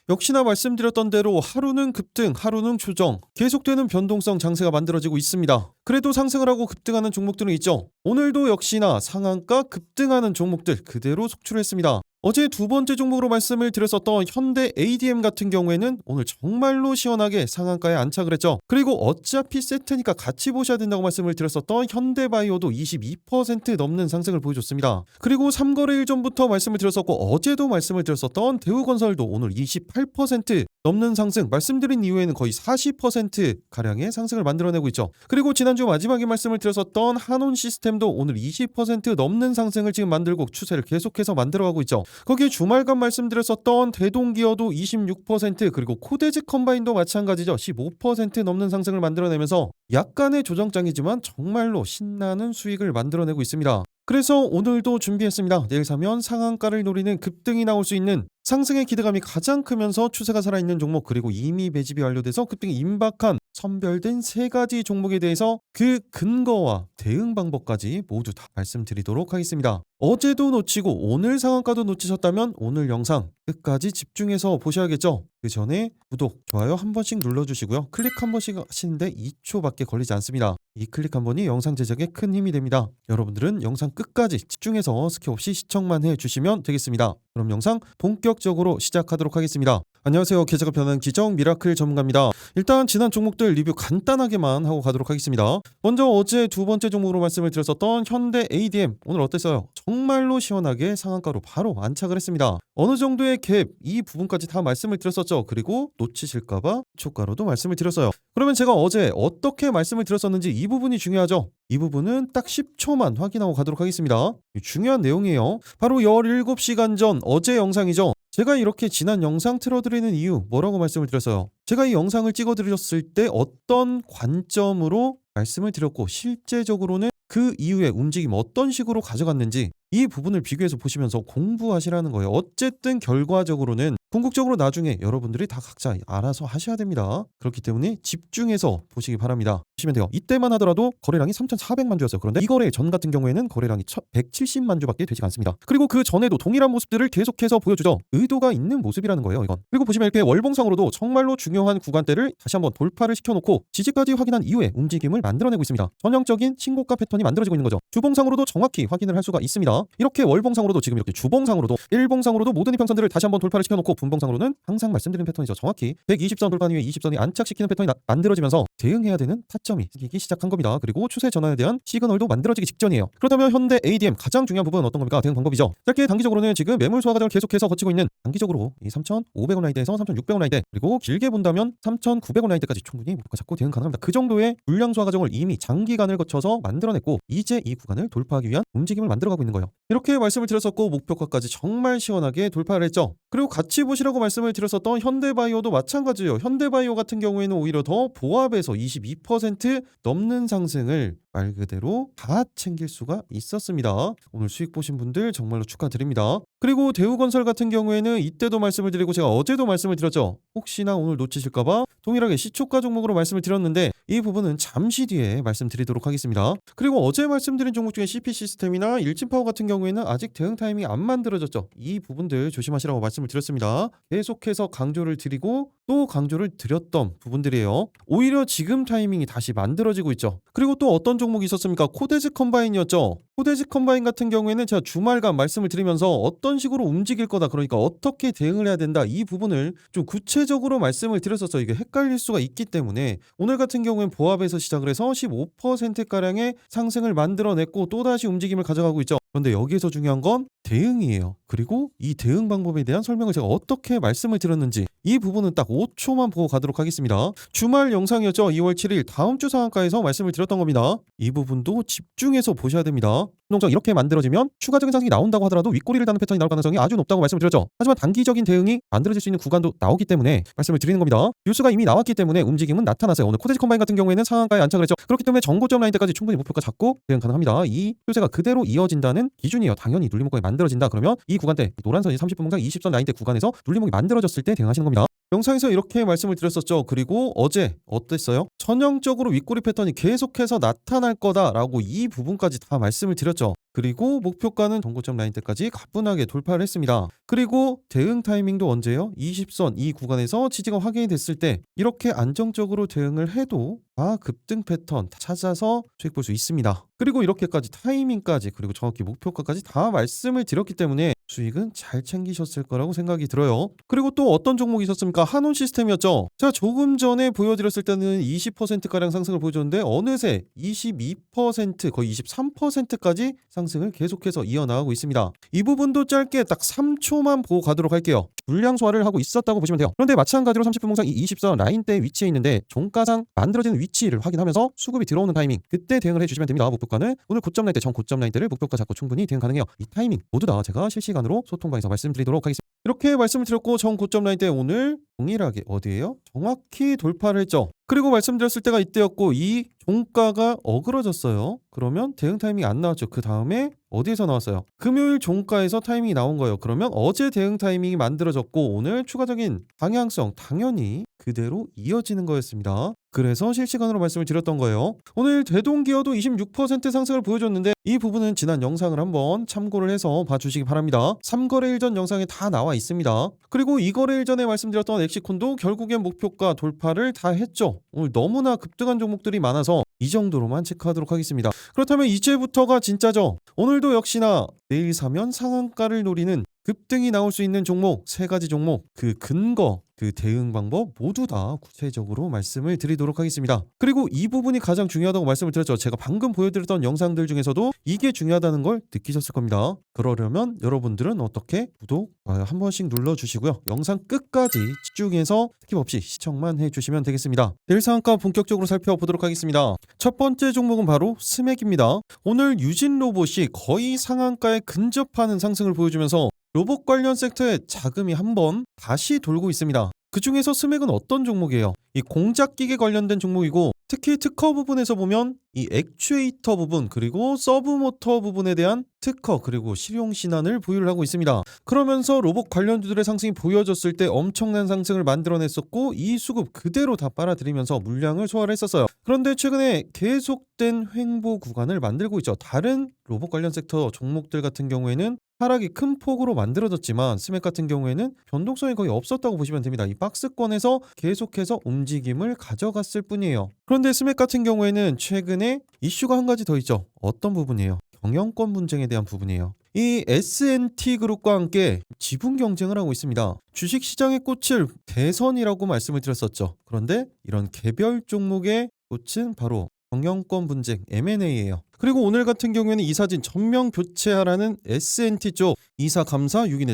역시나 말씀드렸던 대로 하루는 급등, 하루는 조정, 계속되는 변동성 장세가 만들어지고 있습니다. 그래도 상승을 하고 급등하는 종목들은 있죠. 오늘도 역시나 상한가 급등하는 종목들 그대로 속출했습니다. 어제 두 번째 종목으로 말씀을 드렸었던 현대 ADM 같은 경우에는 오늘 정말로 시원하게 상한가에 안착을 했죠. 그리고 어차피 세트니까 같이 보셔야 된다고 말씀을 드렸었던 현대바이오도 22% 넘는 상승을 보여줬습니다. 그리고 3거래일 전부터 말씀을 드렸었고 어제도 말씀을 드렸었던 대우건설도 오늘 28% 넘는 상승, 말씀드린 이후에는 거의 40%가량의 상승을 만들어내고 있죠. 그리고 지난주 마지막에 말씀을 드렸었던 한온시스템도 오늘 20% 넘는 상승을 지금 만들고 추세를 계속해서 만들어가고 있죠. 거기에 주말간 말씀드렸었던 대동기어도 26%, 그리고 코데즈 컴바인도 마찬가지죠. 15% 넘는 상승을 만들어내면서 약간의 조정장이지만 정말로 신나는 수익을 만들어내고 있습니다. 그래서 오늘도 준비했습니다. 내일 사면 상한가를 노리는 급등이 나올 수 있는, 상승의 기대감이 가장 크면서 추세가 살아있는 종목, 그리고 이미 매집이 완료돼서 급등이 임박한 선별된 3가지 종목에 대해서 그 근거와 대응 방법까지 모두 다 말씀드리도록 하겠습니다. 어제도 놓치고 오늘 상한가도 놓치셨다면 오늘 영상 끝까지 집중해서 보셔야겠죠. 그 전에 구독, 좋아요 한 번씩 눌러주시고요. 클릭 한 번씩 하시는데 2초밖에 걸리지 않습니다. 이 클릭 한 번이 영상 제작에 큰 힘이 됩니다. 여러분들은 영상 끝까지 집중해서 스킵 없이 시청만 해주시면 되겠습니다. 그럼 영상 본격적으로 시작하도록 하겠습니다. 안녕하세요. 계좌가 변하는 기정 미라클 전문가입니다. 일단 지난 종목들 리뷰 간단하게만 하고 가도록 하겠습니다. 먼저 어제 두 번째 종목으로 말씀을 드렸었던 현대 ADM 오늘 어땠어요? 정말로 시원하게 상한가로 바로 안착을 했습니다. 어느 정도의 갭, 이 부분까지 다 말씀을 드렸었죠. 그리고 놓치실까봐 초가로도 말씀을 드렸어요. 그러면 제가 어제 어떻게 말씀을 드렸었는지 이 부분이 중요하죠. 이 부분은 딱 10초만 확인하고 가도록 하겠습니다. 중요한 내용이에요. 바로 17시간 전 어제 영상이죠. 제가 이렇게 지난 영상 틀어드리는 이유 뭐라고 말씀을 드렸어요? 제가 이 영상을 찍어드렸을 때 어떤 관점으로 말씀을 드렸고 실제적으로는 그 이후에 움직임 어떤 식으로 가져갔는지 이 부분을 비교해서 보시면서 공부하시라는 거예요. 어쨌든 결과적으로는 궁극적으로 나중에 여러분들이 다 각자 알아서 하셔야 됩니다. 그렇기 때문에 집중해서 보시기 바랍니다. 보시면 돼요. 이때만 하더라도 거래량이 3,400만 주였어요. 그런데 이 거래 전 같은 경우에는 거래량이 170만 주밖에 되지 않습니다. 그리고 그 전에도 동일한 모습들을 계속해서 보여주죠. 의도가 있는 모습이라는 거예요, 이건. 그리고 보시면 이렇게 월봉상으로도 정말로 중요한 구간대를 다시 한번 돌파를 시켜놓고 지지까지 확인한 이후에 움직임을 만들어내고 있습니다. 전형적인 신고가 패턴이 만들어지고 있는 거죠. 주봉상으로도 정확히 확인을 할 수가 있습니다. 이렇게 월봉상으로도 지금 이렇게 주봉상으로도 일봉상으로도 모든 이평선들을 다시 한번 돌파를 시켜놓고 분봉상으로는 항상 말씀드리는 패턴이죠. 정확히 120선 돌파 이후에 20선이 안착시키는 패턴이 만들어지면서 대응해야 되는 타점이 생기기 시작한 겁니다. 그리고 추세 전환에 대한 시그널도 만들어지기 직전이에요. 그렇다면 현대 ADM 가장 중요한 부분은 어떤 겁니까? 대응 방법이죠. 짧게 단기적으로는 지금 매물 소화 과정을 계속해서 거치고 있는, 단기적으로 이 3,500원 라인대에서 3,600원 라인대, 그리고 길게 본다면 3,900원 라인대까지 충분히 목표가 잡고 대응 가능합니다. 그 정도의 물량 소화 과정을 이미 장기간을 거쳐서 만들어냈고 이제 이 구간을 돌파하기 위한 움직임을 만들어가고 있는 거예요. 이렇게 말씀을 드렸었고 목표가까지 정말 시원하게 돌파를 했죠. 그리고 같이 보시라고 말씀을 드렸었던 현대바이오도 마찬가지예요. 현대바이오 같은 경우에는 오히려 더 보합에서 22% 넘는 상승을 말 그대로 다 챙길 수가 있었습니다. 오늘 수익 보신 분들 정말로 축하드립니다. 그리고 대우건설 같은 경우에는 이때도 말씀을 드리고 제가 어제도 말씀을 드렸죠. 혹시나 오늘 놓치실까봐 동일하게 시초가 종목으로 말씀을 드렸는데 이 부분은 잠시 뒤에 말씀드리도록 하겠습니다. 그리고 어제 말씀드린 종목 중에 CP시스템이나 일진파워 같은 경우에는 아직 대응 타이밍이 안 만들어졌죠. 이 부분들 조심하시라고 말씀을 드렸습니다. 계속해서 강조를 드리고 또 강조를 드렸던 부분들이에요. 오히려 지금 타이밍이 다시 만들어지고 있죠. 그리고 또 어떤 종목이 있었습니까? 코데즈 컴바인이었죠. 코데즈 컴바인 같은 경우에는 제가 주말간 말씀을 드리면서 어떤 식으로 움직일 거다, 그러니까 어떻게 대응을 해야 된다, 이 부분을 좀 구체적으로 말씀을 드렸었어요. 이게 헷갈릴 수가 있기 때문에 오늘 같은 경우엔 보합에서 시작을 해서 15%가량의 상승을 만들어냈고 또다시 움직임을 가져가고 있죠. 그런데 여기에서 중요한 건 대응이에요. 그리고 이 대응 방법에 대한 설명을 제가 어떻게 말씀을 드렸는지 이 부분은 딱 5초만 보고 가도록 하겠습니다. 주말 영상이었죠. 2월 7일 다음 주 상한가에서 말씀을 드렸던 겁니다. 이 부분도 집중해서 보셔야 됩니다. 운동장 이렇게 만들어지면 추가적인 상승이 나온다고 하더라도 윗꼬리를 다는 패턴이 나올 가능성이 아주 높다고 말씀을 드렸죠. 하지만 단기적인 대응이 만들어질 수 있는 구간도 나오기 때문에 말씀을 드리는 겁니다. 뉴스가 이미 나왔기 때문에 움직임은 나타났어요. 오늘 코데지 컴바인 같은 경우에는 상한가에 안착을 했죠. 그렇기 때문에 정고점 라인 때까지 충분히 목표가 잡고 대응 가능합니다. 이 효세가 그대로 이어진다는 기준이에요. 당연히 눌림목이 만들어진다. 그러면 이 구간대 노란선이 30분 봉상 20선 라인대 구간에서 눌림목이 만들어졌을 때 대응하시는 겁니다. 영상에서 이렇게 말씀을 드렸었죠. 그리고 어제 어땠어요? 전형적으로 윗꼬리 패턴이 계속해서 나타날 거다라고 이 부분까지 다 말씀을 드렸죠. 그리고 목표가는 전고점 라인대까지 가뿐하게 돌파를 했습니다. 그리고 대응 타이밍도 언제요? 20선 이 구간에서 지지가 확인이 됐을 때 이렇게 안정적으로 대응을 해도 급등 패턴 찾아서 수익 볼 수 있습니다. 그리고 이렇게까지 타이밍까지 그리고 정확히 목표가까지 다 말씀을 드렸기 때문에 수익은 잘 챙기셨을 거라고 생각이 들어요. 그리고 또 어떤 종목이 있었습니까? 한온 시스템이었죠. 제가 조금 전에 보여드렸을 때는 20%가량 상승을 보여줬는데 어느새 22% 거의 23%까지 상승을 계속해서 이어나가고 있습니다. 이 부분도 짧게 딱 3초만 보고 가도록 할게요. 물량 소화를 하고 있었다고 보시면 돼요. 그런데 마찬가지로 30분 봉상 이 20선 라인대에 위치해 있는데 종가상 만들어지는 위치를 확인하면서 수급이 들어오는 타이밍 그때 대응을 해주시면 됩니다. 목표가는 오늘 고점 라인대 전 고점 라인대를 목표가 잡고 충분히 대응 가능해요. 이 타이밍 모두 다 제가 실시간으로 소통방에서 말씀드리도록 하겠습니다. 이렇게 말씀을 드렸고 전 고점 라인대 오늘 동일하게 어디예요? 정확히 돌파를 했죠. 그리고 말씀드렸을 때가 이때였고 이 종가가 어그러졌어요. 그러면 대응 타이밍이 안 나왔죠. 그 다음에 어디에서 나왔어요? 금요일 종가에서 타이밍이 나온 거예요. 그러면 어제 대응 타이밍이 만들어졌고 오늘 추가적인 방향성 당연히 그대로 이어지는 거였습니다. 그래서 실시간으로 말씀을 드렸던 거예요. 오늘 대동기어도 26% 상승을 보여줬는데 이 부분은 지난 영상을 한번 참고를 해서 봐주시기 바랍니다. 3거래일 전 영상에 다 나와 있습니다. 그리고 2거래일 전에 말씀드렸던 엑시콘도 결국엔 목표가 돌파를 다 했죠. 오늘 너무나 급등한 종목들이 많아서 이 정도로만 체크하도록 하겠습니다. 그렇다면 이제부터가 진짜죠. 오늘도 역시나 내일 사면 상한가를 노리는 급등이 나올 수 있는 종목 3가지 종목 그 근거 그 대응 방법 모두 다 구체적으로 말씀을 드리도록 하겠습니다. 그리고 이 부분이 가장 중요하다고 말씀을 드렸죠. 제가 방금 보여드렸던 영상들 중에서도 이게 중요하다는 걸 느끼셨을 겁니다. 그러려면 여러분들은 어떻게 구독, 좋아요 한 번씩 눌러주시고요. 영상 끝까지 집중해서 스킵 없이 시청만 해주시면 되겠습니다. 내일 상한가 본격적으로 살펴보도록 하겠습니다. 첫 번째 종목은 바로 스맥입니다. 오늘 유진 로봇이 거의 상한가에 근접하는 상승을 보여주면서 로봇 관련 섹터에 자금이 한번 다시 돌고 있습니다. 그 중에서 스맥은 어떤 종목이에요? 이 공작기계 관련된 종목이고 특히 특허 부분에서 보면 이 액추에이터 부분 그리고 서브모터 부분에 대한 특허 그리고 실용 신안을 보유를 하고 있습니다. 그러면서 로봇 관련주들의 상승이 보여졌을 때 엄청난 상승을 만들어냈었고 이 수급 그대로 다 빨아들이면서 물량을 소화를 했었어요. 그런데 최근에 계속된 횡보 구간을 만들고 있죠. 다른 로봇 관련 섹터 종목들 같은 경우에는 하락이 큰 폭으로 만들어졌지만 스맥 같은 경우에는 변동성이 거의 없었다고 보시면 됩니다. 이 박스권에서 계속해서 움직임을 가져갔을 뿐이에요. 그런데 스맥 같은 경우에는 최근에 이슈가 한 가지 더 있죠. 어떤 부분이에요? 경영권 분쟁에 대한 부분이에요. 이 S&T 그룹과 함께 지분 경쟁을 하고 있습니다. 주식시장의 꽃을 대선이라고 말씀을 드렸었죠. 그런데 이런 개별 종목의 꽃은 바로 경영권 분쟁 M&A예요. 그리고 오늘 같은 경우에는 이 사진 전면 교체하라는 S&T 쪽 이사 감사 6인의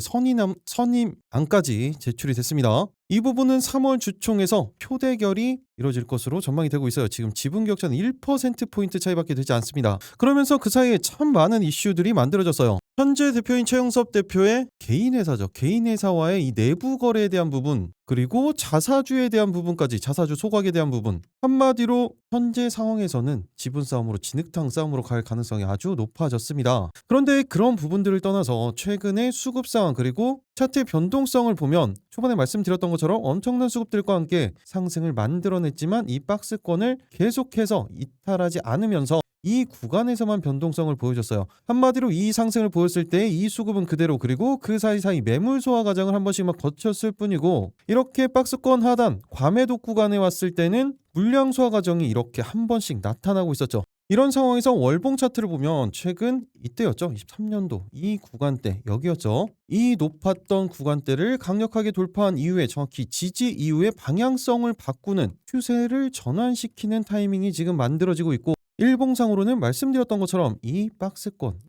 선임안까지 제출이 됐습니다. 이 부분은 3월 주총에서 표대결이 이뤄질 것으로 전망이 되고 있어요. 지금 지분 격차는 1%포인트 차이밖에 되지 않습니다. 그러면서 그 사이에 참 많은 이슈들이 만들어졌어요. 현재 대표인 최영섭 대표의 개인 회사죠. 개인 회사와의 이 내부 거래에 대한 부분 그리고 자사주에 대한 부분까지 자사주 소각에 대한 부분 한마디로 현재 상황에서는 지분 싸움으로 진흙탕 싸움으로 갈 가능성이 아주 높아졌습니다. 그런데 그런 부분들을 떠나서 최근의 수급 상황 그리고 차트의 변동성을 보면 초반에 말씀드렸던 것처럼 엄청난 수급들과 함께 상승을 만들어냈지만 이 박스권을 계속해서 이탈하지 않으면서 이 구간에서만 변동성을 보여줬어요. 한마디로 이 상승을 보였을 때 이 수급은 그대로 그리고 그 사이사이 매물 소화 과정을 한 번씩만 거쳤을 뿐이고 이렇게 박스권 하단 과매도 구간에 왔을 때는 물량 소화 과정이 이렇게 한 번씩 나타나고 있었죠. 이런 상황에서 월봉 차트를 보면 최근 이때였죠. 23년도 이 구간대 여기였죠. 이 높았던 구간대를 강력하게 돌파한 이후에 정확히 지지 이후에 방향성을 바꾸는 추세를 전환시키는 타이밍이 지금 만들어지고 있고 일봉상으로는 말씀드렸던 것처럼 이 박스권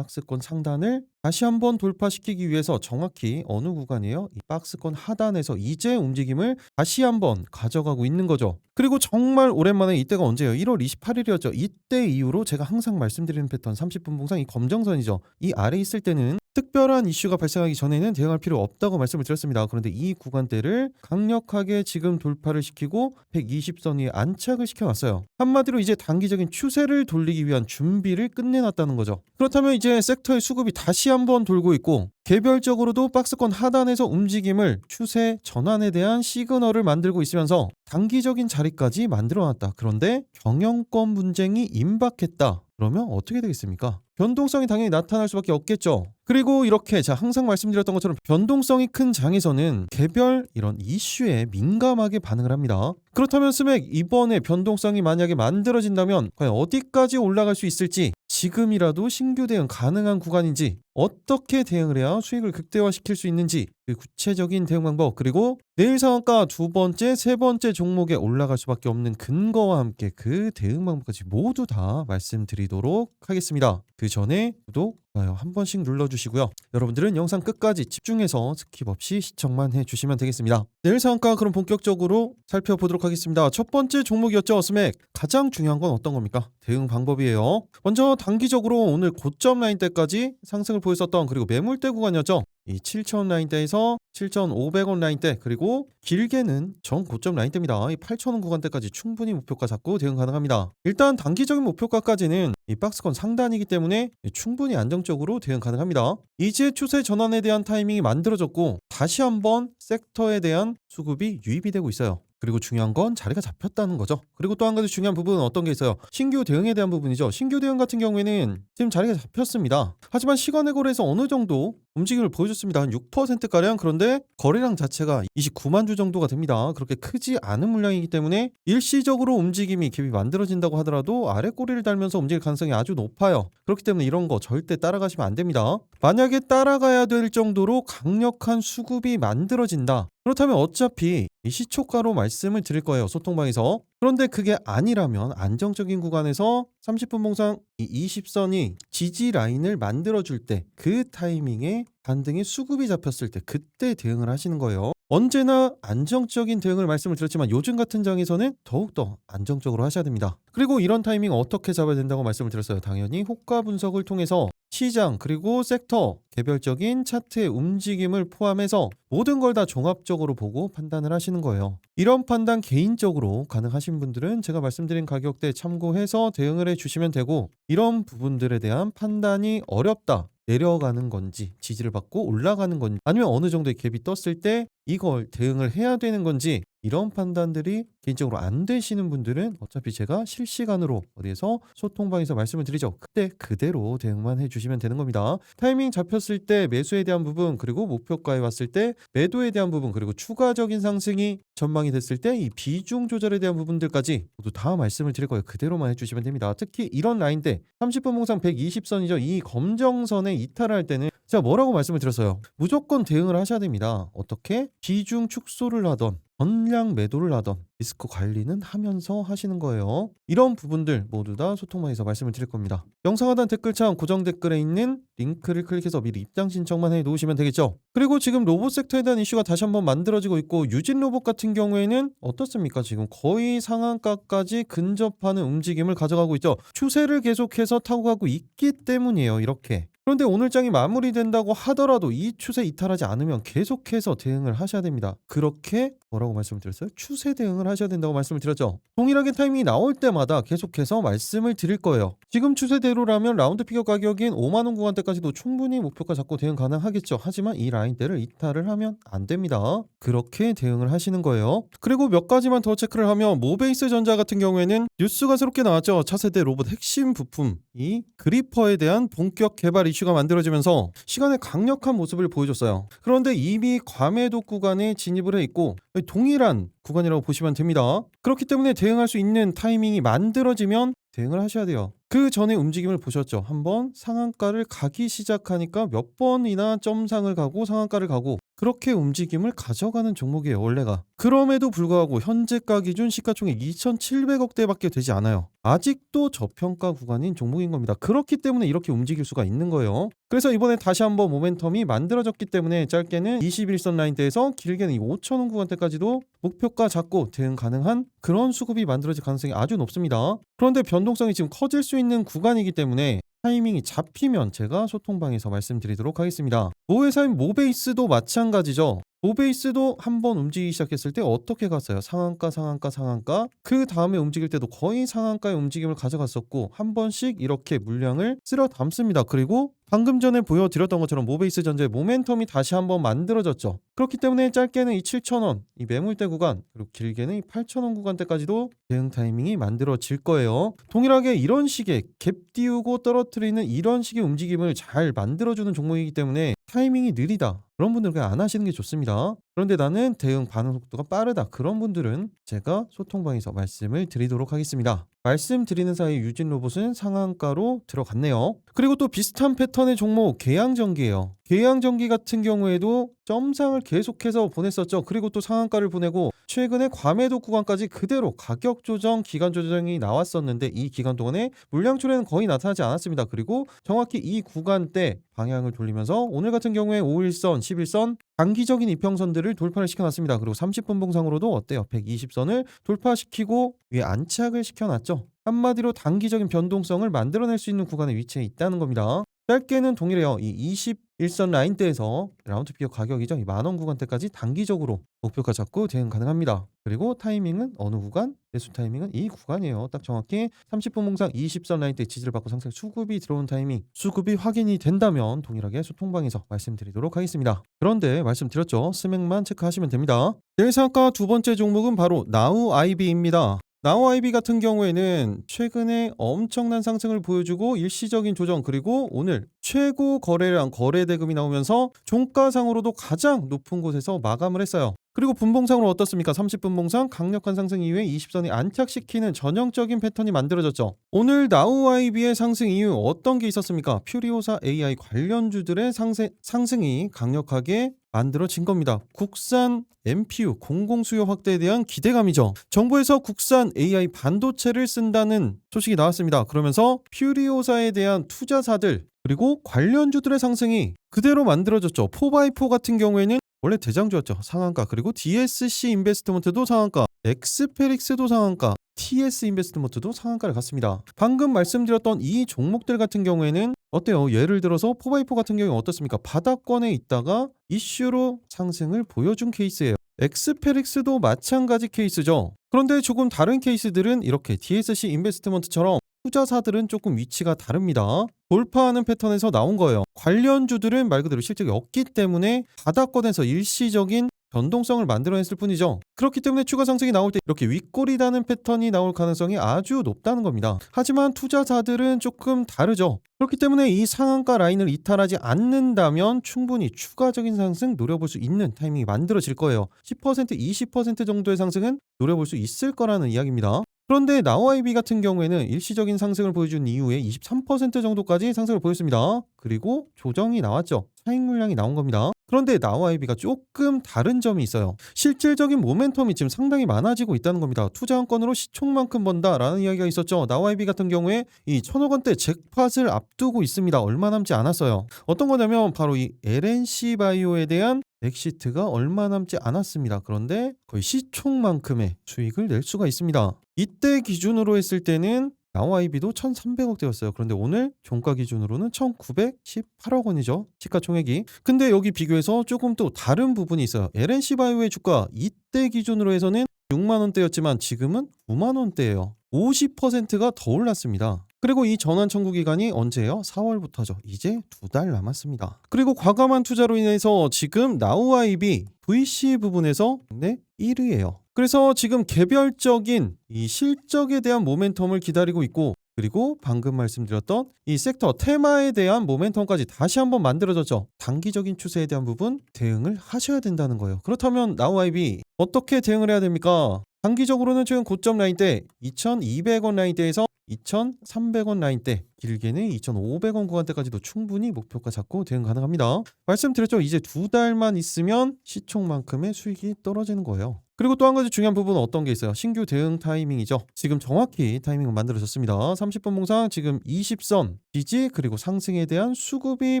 상단을 다시 한번 돌파시키기 위해서 정확히 어느 구간이에요? 이 박스권 하단에서 이제 움직임을 다시 한번 가져가고 있는 거죠. 그리고 정말 오랜만에 이때가 언제예요? 1월 28일이었죠. 이때 이후로 제가 항상 말씀드리는 패턴 30분 봉상 이 검정선이죠. 이 아래 있을 때는 특별한 이슈가 발생하기 전에는 대응할 필요 없다고 말씀을 드렸습니다. 그런데 이 구간대를 강력하게 지금 돌파를 시키고 120선 위에 안착을 시켜놨어요. 한마디로 이제 단기적인 추세를 돌리기 위한 준비를 끝내놨다는 거죠. 그렇다면 이제 섹터의 수급이 다시 한번 돌고 있고 개별적으로도 박스권 하단에서 움직임을 추세 전환에 대한 시그널을 만들고 있으면서 단기적인 자리까지 만들어놨다. 그런데 경영권 분쟁이 임박했다. 그러면 어떻게 되겠습니까? 변동성이 당연히 나타날 수밖에 없겠죠. 그리고 이렇게 항상 말씀드렸던 것처럼 변동성이 큰 장에서는 개별 이런 이슈에 민감하게 반응을 합니다. 그렇다면 스맥 이번에 변동성이 만약에 만들어진다면 과연 어디까지 올라갈 수 있을지, 지금이라도 신규 대응 가능한 구간인지, 어떻게 대응을 해야 수익을 극대화시킬 수 있는지, 그 구체적인 대응 방법, 그리고 내일 상한가 두 번째, 세 번째 종목에 올라갈 수밖에 없는 근거와 함께 그 대응 방법까지 모두 다 말씀드리도록 하겠습니다. 그 전에 구독, 좋아요 한 번씩 눌러주시고요. 여러분들은 영상 끝까지 집중해서 스킵 없이 시청만 해주시면 되겠습니다. 내일 상한가 그럼 본격적으로 살펴보도록 하겠습니다. 첫 번째 종목이었죠. 스맥. 가장 중요한 건 어떤 겁니까? 대응 방법이에요. 먼저 단기적으로 오늘 고점 라인대까지 상승을 보였었던, 그리고 매물대 구간이었죠. 이 7,000원 라인대에서 7,500원 라인대, 그리고 길게는 전 고점 라인대입니다. 이 8,000원 구간대까지 충분히 목표가 잡고 대응 가능합니다. 일단 단기적인 목표가까지는 이 박스권 상단이기 때문에 충분히 안정적으로 대응 가능합니다. 이제 추세 전환에 대한 타이밍이 만들어졌고 다시 한번 섹터에 대한 수급이 유입이 되고 있어요. 그리고 중요한 건 자리가 잡혔다는 거죠. 그리고 또 한 가지 중요한 부분은 어떤 게 있어요? 신규 대응에 대한 부분이죠. 신규 대응 같은 경우에는 지금 자리가 잡혔습니다. 하지만 시간의 거래에서 어느 정도 움직임을 보여줬습니다. 한 6%가량. 그런데 거래량 자체가 29만 주 정도가 됩니다. 그렇게 크지 않은 물량이기 때문에 일시적으로 움직임이 갭이 만들어진다고 하더라도 아래 꼬리를 달면서 움직일 가능성이 아주 높아요. 그렇기 때문에 이런 거 절대 따라가시면 안 됩니다. 만약에 따라가야 될 정도로 강력한 수급이 만들어진다. 그렇다면 어차피 이 시초가로 말씀을 드릴 거예요. 소통방에서. 그런데 그게 아니라면 안정적인 구간에서 30분 봉상 이 20선이 지지 라인을 만들어줄 때, 그 타이밍에 반등의 수급이 잡혔을 때 그때 대응을 하시는 거예요. 언제나 안정적인 대응을 말씀을 드렸지만 요즘 같은 장에서는 더욱더 안정적으로 하셔야 됩니다. 그리고 이런 타이밍 어떻게 잡아야 된다고 말씀을 드렸어요. 당연히 호가 분석을 통해서 시장 그리고 섹터 개별적인 차트의 움직임을 포함해서 모든 걸 다 종합적으로 보고 판단을 하시는 거예요. 이런 판단 개인적으로 가능하신 분들은 제가 말씀드린 가격대 참고해서 대응을 해주시면 되고, 이런 부분들에 대한 판단이 어렵다, 내려가는 건지 지지를 받고 올라가는 건지, 아니면 어느 정도의 갭이 떴을 때 이걸 대응을 해야 되는 건지, 이런 판단들이 개인적으로 안 되시는 분들은 어차피 제가 실시간으로 어디에서 소통방에서 말씀을 드리죠. 그때 그대로 대응만 해주시면 되는 겁니다. 타이밍 잡혔을 때 매수에 대한 부분, 그리고 목표가에 왔을 때 매도에 대한 부분, 그리고 추가적인 상승이 전망이 됐을 때 이 비중 조절에 대한 부분들까지 모두 다 말씀을 드릴 거예요. 그대로만 해주시면 됩니다. 특히 이런 라인대 30분 봉상 120선이죠. 이 검정선에 이탈을 할 때는 제가 뭐라고 말씀을 드렸어요? 무조건 대응을 하셔야 됩니다. 어떻게? 비중 축소를 하던, 전량 매도를 하던 리스크 관리는 하면서 하시는 거예요. 이런 부분들 모두 다 소통방에서 말씀을 드릴 겁니다. 영상 하단 댓글창 고정 댓글에 있는 링크를 클릭해서 미리 입장 신청만 해 놓으시면 되겠죠. 그리고 지금 로봇 섹터에 대한 이슈가 다시 한번 만들어지고 있고, 유진 로봇 같은 경우에는 어떻습니까? 지금 거의 상한가까지 근접하는 움직임을 가져가고 있죠. 추세를 계속해서 타고 가고 있기 때문이에요. 이렇게. 그런데 오늘 장이 마무리된다고 하더라도 이 추세 이탈하지 않으면 계속해서 대응을 하셔야 됩니다. 그렇게 뭐라고 말씀을 드렸어요? 추세 대응을 하셔야 된다고 말씀을 드렸죠. 동일하게 타이밍이 나올 때마다 계속해서 말씀을 드릴 거예요. 지금 추세대로라면 라운드 피겨 가격인 5만원 구간대까지도 충분히 목표가 잡고 대응 가능하겠죠. 하지만 이 라인대를 이탈을 하면 안 됩니다. 그렇게 대응을 하시는 거예요. 그리고 몇 가지만 더 체크를 하면, 모베이스 전자 같은 경우에는 뉴스가 새롭게 나왔죠. 차세대 로봇 핵심 부품 이 그리퍼에 대한 본격 개발 이슈가 만들어지면서 시간의 강력한 모습을 보여줬어요. 그런데 이미 과매도 구간에 진입을 해 있고 동일한 구간이라고 보시면 됩니다. 그렇기 때문에 대응할 수 있는 타이밍이 만들어지면 대응을 하셔야 돼요. 그 전에 움직임을 보셨죠? 한번 상한가를 가기 시작하니까 몇 번이나 점상을 가고 상한가를 가고, 그렇게 움직임을 가져가는 종목이에요. 원래가. 그럼에도 불구하고 현재가 기준 시가총액 2,700억대밖에 되지 않아요. 아직도 저평가 구간인 종목인 겁니다. 그렇기 때문에 이렇게 움직일 수가 있는 거예요. 그래서 이번에 다시 한번 모멘텀이 만들어졌기 때문에 짧게는 21선 라인대에서 길게는 이 5,000원 구간대까지도 목표가 잡고 대응 가능한 그런 수급이 만들어질 가능성이 아주 높습니다. 그런데 변동성이 지금 커질 수 있는 구간이기 때문에 타이밍이 잡히면 제가 소통방에서 말씀드리도록 하겠습니다. 모회사인 모베이스도 마찬가지죠. 모베이스도 한번 움직이기 시작했을 때 어떻게 갔어요? 상한가, 상한가, 상한가. 그 다음에 움직일 때도 거의 상한가의 움직임을 가져갔었고 한 번씩 이렇게 물량을 쓸어 담습니다. 그리고 방금 전에 보여드렸던 것처럼 모베이스 전자의 모멘텀이 다시 한번 만들어졌죠. 그렇기 때문에 짧게는 이 7,000원, 이 매물대 구간, 그리고 길게는 이 8,000원 구간대까지도 대응 타이밍이 만들어질 거예요. 동일하게 이런 식의 갭 띄우고 떨어뜨리는 이런 식의 움직임을 잘 만들어주는 종목이기 때문에 타이밍이 느리다, 그런 분들은 그냥 안 하시는 게 좋습니다. 그런데 나는 대응 반응 속도가 빠르다, 그런 분들은 제가 소통방에서 말씀을 드리도록 하겠습니다. 말씀드리는 사이 유진 로봇은 상한가로 들어갔네요. 그리고 또 비슷한 패턴의 종목 계양전기예요. 계양전기 같은 경우에도 점상을 계속해서 보냈었죠. 그리고 또 상한가를 보내고 최근에 과매도 구간까지 그대로 가격 조정, 기간 조정이 나왔었는데 이 기간 동안에 물량 출회는 거의 나타나지 않았습니다. 그리고 정확히 이 구간대 방향을 돌리면서 오늘 같은 경우에 5일선, 11선 단기적인 이평선들을 돌파를 시켜놨습니다. 그리고 30분 봉상으로도 어때요? 120선을 돌파시키고 위에 안착을 시켜놨죠. 한마디로 단기적인 변동성을 만들어낼 수 있는 구간에 위치해 있다는 겁니다. 짧게는 동일해요. 이 21선 라인대에서 라운드 피어 가격이죠. 이 만원 구간대까지 단기적으로 목표가 잡고 대응 가능합니다. 그리고 타이밍은 어느 구간? 매수 타이밍은 이 구간이에요. 딱 정확히 30분 봉상 20선 라인대 지지를 받고 상승 수급이 들어온 타이밍, 수급이 확인이 된다면 동일하게 소통방에서 말씀드리도록 하겠습니다. 그런데 말씀드렸죠. 스맥만 체크하시면 됩니다. 내일 상한가 두 번째 종목은 바로 나우 아이비입니다. 나우 아이비 같은 경우에는 최근에 엄청난 상승을 보여주고 일시적인 조정, 그리고 오늘 최고 거래량 거래 대금이 나오면서 종가상으로도 가장 높은 곳에서 마감을 했어요. 그리고 분봉상으로 어떻습니까? 30분 봉상 강력한 상승 이후에 20선이 안착시키는 전형적인 패턴이 만들어졌죠. 오늘 나우 아이비의 상승 이후 어떤 게 있었습니까? 퓨리오사 AI 관련주들의 상승이 강력하게 만들어진 겁니다. 국산 MPU 공공수요 확대에 대한 기대감이죠. 정부에서 국산 AI 반도체를 쓴다는 소식이 나왔습니다. 그러면서 퓨리오사에 대한 투자사들 그리고 관련주들의 상승이 그대로 만들어졌죠. 4x4 같은 경우에는 원래 대장주였죠. 상한가. 그리고 DSC 인베스트먼트도 상한가, 엑스페릭스도 상한가, TS 인베스트먼트도 상한가를 갔습니다. 방금 말씀드렸던 이 종목들 같은 경우에는 어때요? 예를 들어서 4x4 같은 경우는 어떻습니까? 바닥권에 있다가 이슈로 상승을 보여준 케이스예요. 엑스페릭스도 마찬가지 케이스죠. 그런데 조금 다른 케이스들은 이렇게 DSC 인베스트먼트처럼 투자사들은 조금 위치가 다릅니다. 돌파하는 패턴에서 나온 거예요. 관련주들은 말 그대로 실적이 없기 때문에 바닥권에서 일시적인 변동성을 만들어냈을 뿐이죠. 그렇기 때문에 추가 상승이 나올 때 이렇게 윗꼬리다는 패턴이 나올 가능성이 아주 높다는 겁니다. 하지만 투자자들은 조금 다르죠. 그렇기 때문에 이 상한가 라인을 이탈하지 않는다면 충분히 추가적인 상승 노려볼 수 있는 타이밍이 만들어질 거예요. 10%, 20% 정도의 상승은 노려볼 수 있을 거라는 이야기입니다. 그런데 나우아이비 같은 경우에는 일시적인 상승을 보여준 이후에 23% 정도까지 상승을 보였습니다. 그리고 조정이 나왔죠. 차익 물량이 나온 겁니다. 그런데 나우아이비가 조금 다른 점이 있어요. 실질적인 모멘텀이 지금 상당히 많아지고 있다는 겁니다. 투자한 건으로 시총만큼 번다라는 이야기가 있었죠. 나우아이비 같은 경우에 이 1,000억 원대 잭팟을 앞두고 있습니다. 얼마 남지 않았어요. 어떤 거냐면 바로 이 LNC 바이오에 대한 엑시트가 얼마 남지 않았습니다. 그런데 거의 시총만큼의 수익을 낼 수가 있습니다. 이때 기준으로 했을 때는 나우아이비도 1,300억대였어요. 그런데 오늘 종가 기준으로는 1,918억 원이죠. 시가총액이. 근데 여기 비교해서 조금 또 다른 부분이 있어요. LNC 바이오의 주가 이때 기준으로 해서는 6만 원대였지만 지금은 9만 원대예요. 50%가 더 올랐습니다. 그리고 이 전환 청구 기간이 언제예요? 4월부터죠. 이제 2달 남았습니다. 그리고 과감한 투자로 인해서 지금 나우아이비 VC 부분에서 네 1위예요. 그래서 지금 개별적인 이 실적에 대한 모멘텀을 기다리고 있고, 그리고 방금 말씀드렸던 이 섹터 테마에 대한 모멘텀까지 다시 한번 만들어졌죠. 단기적인 추세에 대한 부분 대응을 하셔야 된다는 거예요. 그렇다면 나우아이비 어떻게 대응을 해야 됩니까? 단기적으로는 최근 고점 라인대 2,200원 라인대에서 2,300원 라인대, 길게는 2,500원 구간대까지도 충분히 목표가 잡고 대응 가능합니다. 말씀드렸죠. 이제 2달만 있으면 시총만큼의 수익이 떨어지는 거예요. 그리고 또 한 가지 중요한 부분은 어떤 게 있어요? 신규 대응 타이밍이죠. 지금 정확히 타이밍을 만들어졌습니다. 30분 봉상 지금 20선 지지, 그리고 상승에 대한 수급이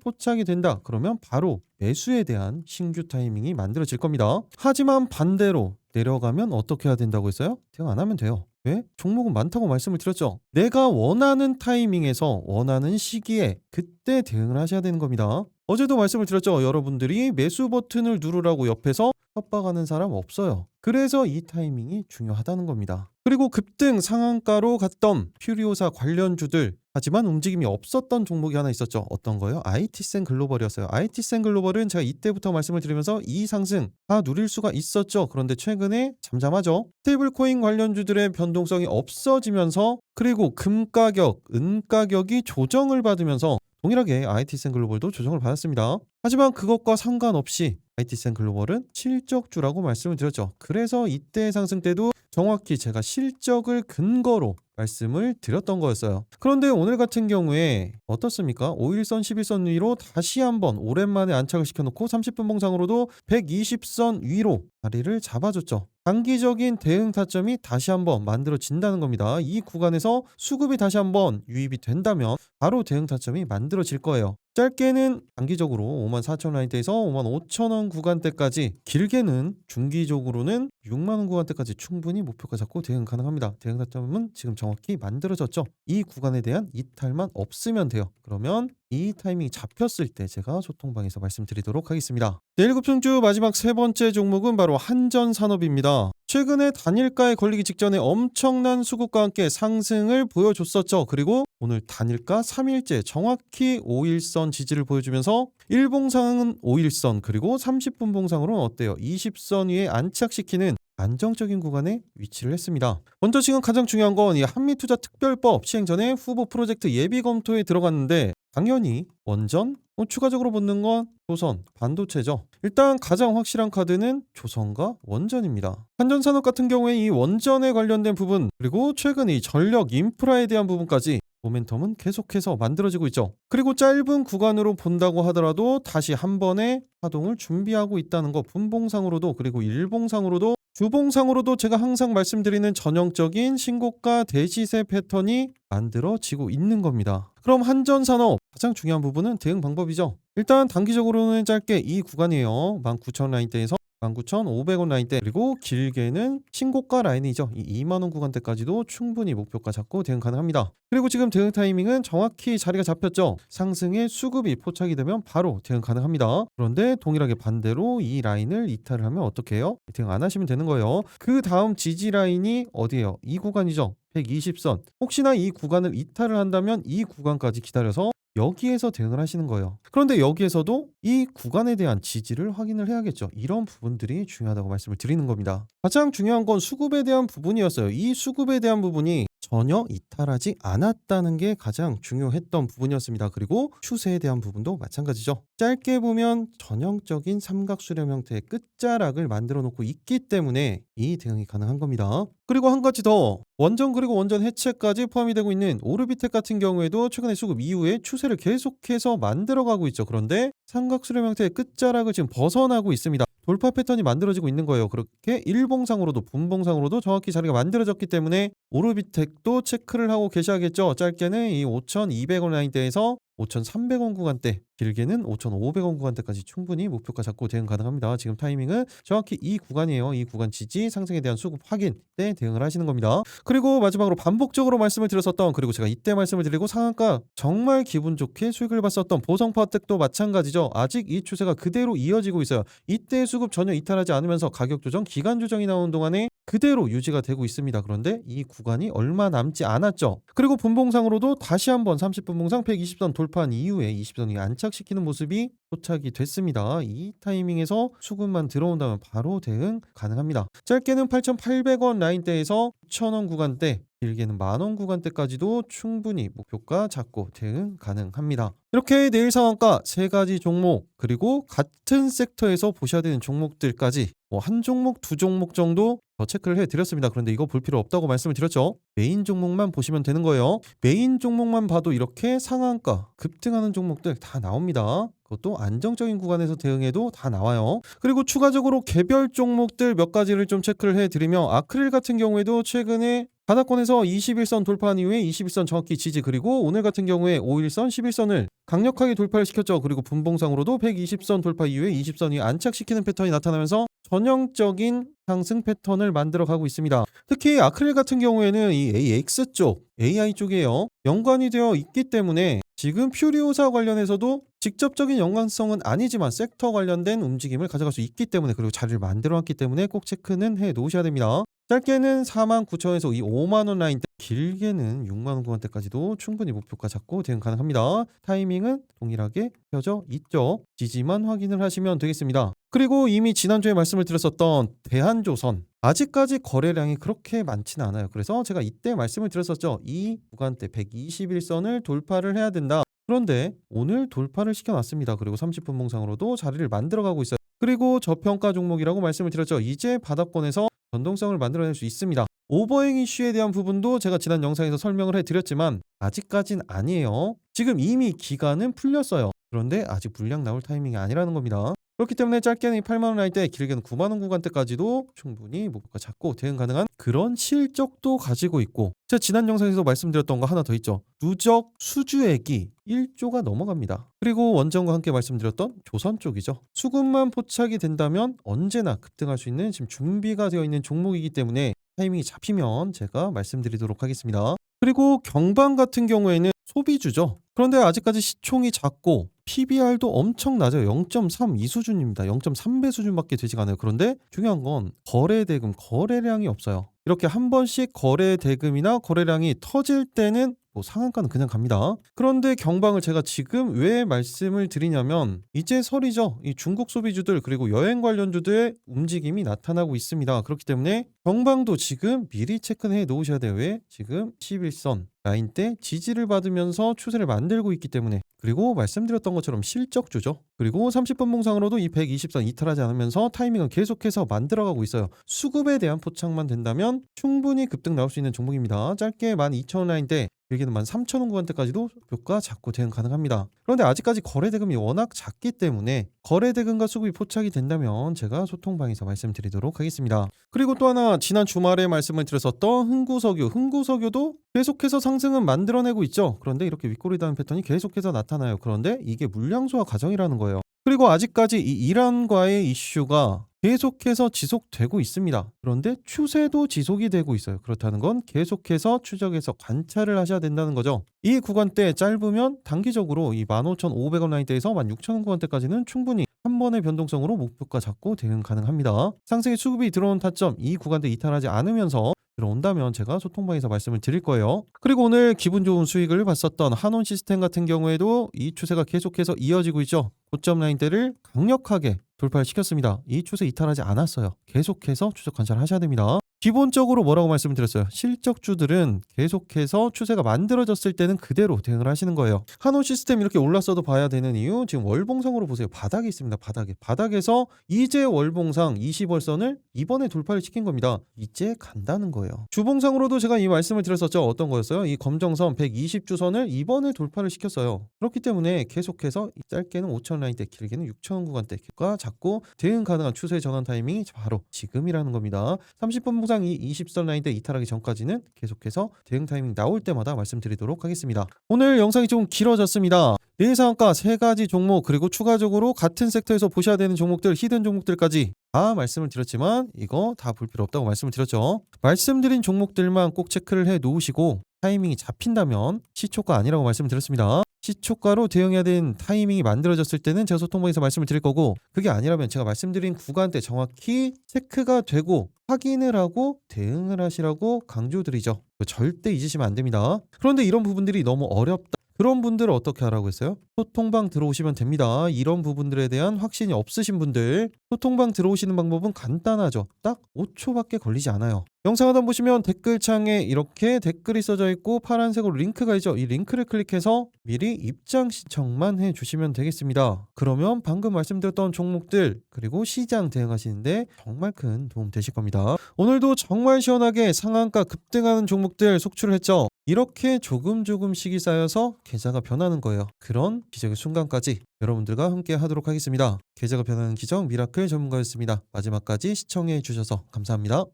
포착이 된다. 그러면 바로 매수에 대한 신규 타이밍이 만들어질 겁니다. 하지만 반대로 내려가면 어떻게 해야 된다고 했어요? 대응 안 하면 돼요. 왜? 종목은 많다고 말씀을 드렸죠. 내가 원하는 타이밍에서 원하는 시기에 그때 대응을 하셔야 되는 겁니다. 어제도 말씀을 드렸죠. 여러분들이 매수 버튼을 누르라고 옆에서 협박하는 사람 없어요. 그래서 이 타이밍이 중요하다는 겁니다. 그리고 급등 상한가로 갔던 퓨리오사 관련주들, 하지만 움직임이 없었던 종목이 하나 있었죠. 어떤 거요? IT센 글로벌이었어요. IT센 글로벌은 제가 이때부터 말씀을 드리면서 이 상승 다 누릴 수가 있었죠. 그런데 최근에 잠잠하죠. 스테이블 코인 관련주들의 변동성이 없어지면서, 그리고 금 가격, 은 가격이 조정을 받으면서 동일하게 IT센 글로벌도 조정을 받았습니다. 하지만 그것과 상관없이 IT센 글로벌은 실적주라고 말씀을 드렸죠. 그래서 이때 상승 때도 정확히 제가 실적을 근거로 말씀을 드렸던 거였어요. 그런데 오늘 같은 경우에 어떻습니까? 5일선, 11선 위로 다시 한번 오랜만에 안착을 시켜놓고 30분 봉상으로도 120선 위로 자리를 잡아줬죠. 단기적인 대응 타점이 다시 한번 만들어진다는 겁니다. 이 구간에서 수급이 다시 한번 유입이 된다면 바로 대응 타점이 만들어질 거예요. 짧게는 단기적으로 54,000원 라인대에서 55,000원 구간대까지, 길게는 중기적으로는 6만원 구간대까지 충분히 목표가 잡고 대응 가능합니다. 대응 타점은 지금 정확히 만들어졌죠. 이 구간에 대한 이탈만 없으면 돼요. 그러면 이 타이밍이 잡혔을 때 제가 소통방에서 말씀드리도록 하겠습니다. 내일 급등주 마지막 세 번째 종목은 바로 한전산업입니다. 최근에 단일가에 걸리기 직전에 엄청난 수급과 함께 상승을 보여줬었죠. 그리고 오늘 단일가 3일째 정확히 5일선 지지를 보여주면서 1봉상은 5일선, 그리고 30분 봉상으로는 어때요? 20선 위에 안착시키는 안정적인 구간에 위치를 했습니다. 먼저 지금 가장 중요한 건 이 한미투자특별법 시행 전에 후보 프로젝트 예비 검토에 들어갔는데, 당연히 원전, 추가적으로 붙는 건 조선, 반도체죠. 일단 가장 확실한 카드는 조선과 원전입니다. 한전산업 같은 경우에 이 원전에 관련된 부분, 그리고 최근 이 전력 인프라에 대한 부분까지 모멘텀은 계속해서 만들어지고 있죠. 그리고 짧은 구간으로 본다고 하더라도 다시 한 번의 파동을 준비하고 있다는 거, 분봉상으로도 그리고 일봉상으로도 주봉상으로도 제가 항상 말씀드리는 전형적인 신고가 대시세 패턴이 만들어지고 있는 겁니다. 그럼 한전산업 가장 중요한 부분은 대응 방법이죠. 일단 단기적으로는 짧게 이 구간이에요. 19,000원 라인대에서 19,500원 라인대, 그리고 길게는 신고가 라인이죠. 이 2만원 구간대까지도 충분히 목표가 잡고 대응 가능합니다. 그리고 지금 대응 타이밍은 정확히 자리가 잡혔죠. 상승의 수급이 포착이 되면 바로 대응 가능합니다. 그런데 동일하게 반대로 이 라인을 이탈을 하면 어떻게 해요? 대응 안 하시면 되는 거예요. 그 다음 지지 라인이 어디예요? 이 구간이죠. 120선. 혹시나 이 구간을 이탈을 한다면 이 구간까지 기다려서 여기에서 대응을 하시는 거예요. 그런데 여기에서도 이 구간에 대한 지지를 확인을 해야겠죠. 이런 부분들이 중요하다고 말씀을 드리는 겁니다. 가장 중요한 건 수급에 대한 부분이었어요. 이 수급에 대한 부분이 전혀 이탈하지 않았다는 게 가장 중요했던 부분이었습니다. 그리고 추세에 대한 부분도 마찬가지죠. 짧게 보면 전형적인 삼각수렴 형태의 끝자락을 만들어 놓고 있기 때문에 이 대응이 가능한 겁니다. 그리고 한 가지 더, 원전 그리고 원전 해체까지 포함이 되고 있는 오르비텍 같은 경우에도 최근에 수급 이후에 추세를 계속해서 만들어가고 있죠. 그런데 삼각수렴 형태의 끝자락을 지금 벗어나고 있습니다. 돌파 패턴이 만들어지고 있는 거예요. 그렇게 일봉상으로도 분봉상으로도 정확히 자리가 만들어졌기 때문에 오르비텍도 체크를 하고 계셔야겠죠. 짧게는 이 5,200원 라인대에서 5,300원 구간대, 길게는 5,500원 구간대까지 충분히 목표가 잡고 대응 가능합니다. 지금 타이밍은 정확히 이 구간이에요. 이 구간 지지, 상승에 대한 수급 확인 때 대응을 하시는 겁니다. 그리고 마지막으로 반복적으로 말씀을 드렸었던, 그리고 제가 이때 말씀을 드리고 상한가 정말 기분 좋게 수익을 봤었던 보성파텍도 마찬가지죠. 아직 이 추세가 그대로 이어지고 있어요. 이때 수급 전혀 이탈하지 않으면서 가격 조정, 기간 조정이 나오는 동안에 그대로 유지가 되고 있습니다. 그런데 이 구간이 얼마 남지 않았죠. 그리고 분봉상으로도 다시 한번 30분 봉상 120선 돌파한 이후에 20선이 안착시키는 모습이 포착이 됐습니다. 이 타이밍에서 수급만 들어온다면 바로 대응 가능합니다. 짧게는 8,800원 라인대에서 9,000원 구간대, 길게는 만원 구간대까지도 충분히 목표가 잡고 대응 가능합니다. 이렇게 내일 상한가 세 가지 종목, 그리고 같은 섹터에서 보셔야 되는 종목들까지 한 종목, 두 종목 정도 더 체크를 해드렸습니다. 그런데 이거 볼 필요 없다고 말씀을 드렸죠. 메인 종목만 보시면 되는 거예요. 메인 종목만 봐도 이렇게 상한가 급등하는 종목들 다 나옵니다. 그것도 안정적인 구간에서 대응해도 다 나와요. 그리고 추가적으로 개별 종목들 몇 가지를 좀 체크를 해드리며, 아크릴 같은 경우에도 최근에 바닥권에서 21선 돌파한 이후에 21선 정확히 지지, 그리고 오늘 같은 경우에 5일선, 11선을 강력하게 돌파를 시켰죠. 그리고 분봉상으로도 120선 돌파 이후에 20선이 안착시키는 패턴이 나타나면서 전형적인 상승 패턴을 만들어 가고 있습니다. 특히 아크릴 같은 경우에는 이 AX 쪽, AI 쪽이에요. 연관이 되어 있기 때문에 지금 퓨리오사 관련해서도 직접적인 연관성은 아니지만 섹터 관련된 움직임을 가져갈 수 있기 때문에, 그리고 자리를 만들어 놨기 때문에 꼭 체크는 해 놓으셔야 됩니다. 짧게는 49,000원에서 이 5만원 라인대, 길게는 6만원 구간대까지도 충분히 목표가 잡고 대응 가능합니다. 타이밍은 동일하게 펴져 있죠. 지지만 확인을 하시면 되겠습니다. 그리고 이미 지난주에 말씀을 드렸었던 대한조선, 아직까지 거래량이 그렇게 많지는 않아요. 그래서 제가 이때 말씀을 드렸었죠. 이 구간대 121선을 돌파를 해야 된다. 그런데 오늘 돌파를 시켜놨습니다. 그리고 30분 봉상으로도 자리를 만들어가고 있어요. 그리고 저평가 종목이라고 말씀을 드렸죠. 이제 바닥권에서 변동성을 만들어낼 수 있습니다. 오버행 이슈에 대한 부분도 제가 지난 영상에서 설명을 해드렸지만 아직까진 아니에요. 지금 이미 기간은 풀렸어요. 그런데 아직 물량 나올 타이밍이 아니라는 겁니다. 그렇기 때문에 짧게는 8만원 라인대, 길게는 9만원 구간대까지도 충분히 목표가 잡고 대응 가능한 그런 실적도 가지고 있고, 제가 지난 영상에서 말씀드렸던 거 하나 더 있죠. 누적 수주액이 1조가 넘어갑니다. 그리고 원전과 함께 말씀드렸던 조선 쪽이죠. 수급만 포착이 된다면 언제나 급등할 수 있는 지금 준비가 되어 있는 종목이기 때문에 타이밍이 잡히면 제가 말씀드리도록 하겠습니다. 그리고 경방 같은 경우에는 소비주죠. 그런데 아직까지 시총이 작고 PBR도 엄청 낮아요. 0.3 이 수준입니다. 0.3배 수준밖에 되지가 않아요. 그런데 중요한 건 거래대금, 거래량이 없어요. 이렇게 한 번씩 거래대금이나 거래량이 터질 때는 상한가는 그냥 갑니다. 그런데 경방을 제가 지금 왜 말씀을 드리냐면 이제 설이죠. 이 중국 소비주들 그리고 여행 관련주들의 움직임이 나타나고 있습니다. 그렇기 때문에 경방도 지금 미리 체크해 놓으셔야 돼요. 왜? 지금 11선 라인대 지지를 받으면서 추세를 만들고 있기 때문에, 그리고 말씀드렸던 것처럼 실적주죠. 그리고 30분 봉상으로도 이 120선 이탈하지 않으면서 타이밍은 계속해서 만들어가고 있어요. 수급에 대한 포착만 된다면 충분히 급등 나올 수 있는 종목입니다. 짧게 12,000원 라인대, 길게는 13,000원 구간대까지도 목표가 잡고 대응 가능합니다. 그런데 아직까지 거래대금이 워낙 작기 때문에 거래대금과 수급이 포착이 된다면 제가 소통방에서 말씀드리도록 하겠습니다. 그리고 또 하나, 지난 주말에 말씀을 드렸었던 흥구석유도 계속해서 상승은 만들어내고 있죠. 그런데 이렇게 윗꼬리다는 패턴이 계속해서 나타나요. 그런데 이게 물량소화 과정이라는 거예요. 그리고 아직까지 이 이란과의 이슈가 계속해서 지속되고 있습니다. 그런데 추세도 지속이 되고 있어요. 그렇다는 건 계속해서 추적해서 관찰을 하셔야 된다는 거죠. 이 구간대 짧으면 단기적으로 이 15,500원 라인대에서 16,000원 구간대까지는 충분히 한 번의 변동성으로 목표가 잡고 대응 가능합니다. 상승의 수급이 들어온 타점, 이 구간대 이탈하지 않으면서 들어온다면 제가 소통방에서 말씀을 드릴 거예요. 그리고 오늘 기분 좋은 수익을 봤었던 한온 시스템 같은 경우에도 이 추세가 계속해서 이어지고 있죠. 고점 라인대를 강력하게 돌파를 시켰습니다. 이 추세 이탈하지 않았어요. 계속해서 추적 관찰하셔야 됩니다. 기본적으로 뭐라고 말씀드렸어요? 실적주들은 계속해서 추세가 만들어졌을 때는 그대로 대응을 하시는 거예요. 한온 시스템 이렇게 올랐어도 봐야 되는 이유, 지금 월봉상으로 보세요. 바닥에 있습니다. 바닥에서 이제 월봉상 20월선을 이번에 돌파를 시킨 겁니다. 이제 간다는 거예요. 주봉상으로도 제가 이 말씀을 드렸었죠. 어떤 거였어요? 이 검정선 120주선을 이번에 돌파를 시켰어요. 그렇기 때문에 계속해서 짧게는 5,000 라인대, 길게는 6,000 구간대가 잡고 대응 가능한 추세 전환 타이밍이 바로 지금이라는 겁니다. 30분 항상 이 20선 라인대 이탈하기 전까지는 계속해서 대응 타이밍 나올 때마다 말씀드리도록 하겠습니다. 오늘 영상이 좀 길어졌습니다. 내일 상한가 3가지 종목, 그리고 추가적으로 같은 섹터에서 보셔야 되는 종목들, 히든 종목들까지 다 말씀을 드렸지만 이거 다 볼 필요 없다고 말씀을 드렸죠. 말씀드린 종목들만 꼭 체크를 해 놓으시고 타이밍이 잡힌다면 시초가 아니라고 말씀을 드렸습니다. 시초가로 대응해야 되는 타이밍이 만들어졌을 때는 제가 소통방에서 말씀을 드릴 거고, 그게 아니라면 제가 말씀드린 구간대 정확히 체크가 되고 확인을 하고 대응을 하시라고 강조드리죠. 절대 잊으시면 안 됩니다. 그런데 이런 부분들이 너무 어렵다, 그런 분들은 어떻게 하라고 했어요? 소통방 들어오시면 됩니다. 이런 부분들에 대한 확신이 없으신 분들, 소통방 들어오시는 방법은 간단하죠. 딱 5초밖에 걸리지 않아요. 영상 하단 보시면 댓글창에 이렇게 댓글이 써져 있고 파란색으로 링크가 있죠. 이 링크를 클릭해서 미리 입장 신청만 해주시면 되겠습니다. 그러면 방금 말씀드렸던 종목들 그리고 시장 대응하시는데 정말 큰 도움 되실 겁니다. 오늘도 정말 시원하게 상한가 급등하는 종목들 속출을 했죠. 이렇게 조금씩이 쌓여서 계좌가 변하는 거예요. 그런 기적의 순간까지 여러분들과 함께 하도록 하겠습니다. 계좌가 변하는 기적 미라클 전문가였습니다. 마지막까지 시청해 주셔서 감사합니다.